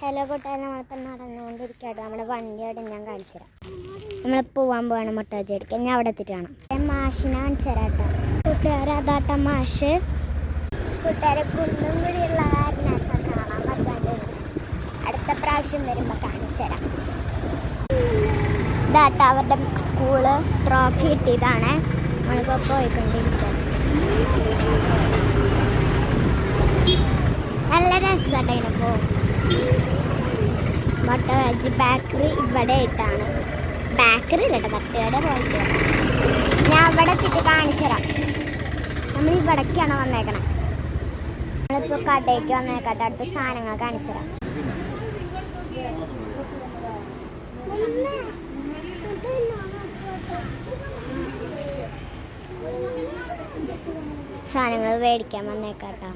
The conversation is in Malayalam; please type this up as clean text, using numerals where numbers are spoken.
ഹലോ കൂട്ടുകാരെ, നമ്മളിപ്പോൾ നടന്നുകൊണ്ടിരിക്കട്ടെ. നമ്മുടെ വണ്ടിയോടെ ഞാൻ കാണിച്ചു തരാം. നമ്മൾ പോകാൻ പോവാണ് മുട്ടാജി അടിക്കാൻ. ഞാൻ അവിടെ എത്തിയിട്ട് കാണാം. മാഷിനെ കാണിച്ചു തരാം കേട്ടോ. കൂട്ടുകാരെ, അതാട്ട മാഷ്. കൂട്ടുകാരെ, കുന്നും കൂടിയുള്ള കാരനാട്ടം കാണാൻ പറ്റാണ്ട്. അടുത്ത പ്രാവശ്യം വരുമ്പോൾ കാണിച്ചു തരാം. ഇതാട്ട അവരുടെ സ്കൂള് ട്രോഫി കിട്ടിയതാണ്. നമ്മളിപ്പോൾ പോയിക്കൊണ്ടിരിക്കുക. നല്ല രസമായിട്ട് അതിനെ പോകും. മുട്ടാജി ബേക്കറി ഇവിടെ ആയിട്ടാണ്. ബേക്കറി ഇല്ലട്ടോ, തട്ടുകട പോയിട്ട്. ഞാൻ അവിടെ എത്തിയിട്ട് കാണിച്ചു തരാം. നമ്മൾ ഇവിടേക്കാണ് വന്നേക്കണം. നമ്മളിപ്പോൾ കടയ്ക്ക് വന്നേക്കാട്ടെ. അടുത്ത സാധനങ്ങൾ കാണിച്ചു തരാം. സാധനങ്ങൾ മേടിക്കാൻ വന്നേക്കാട്ടോ.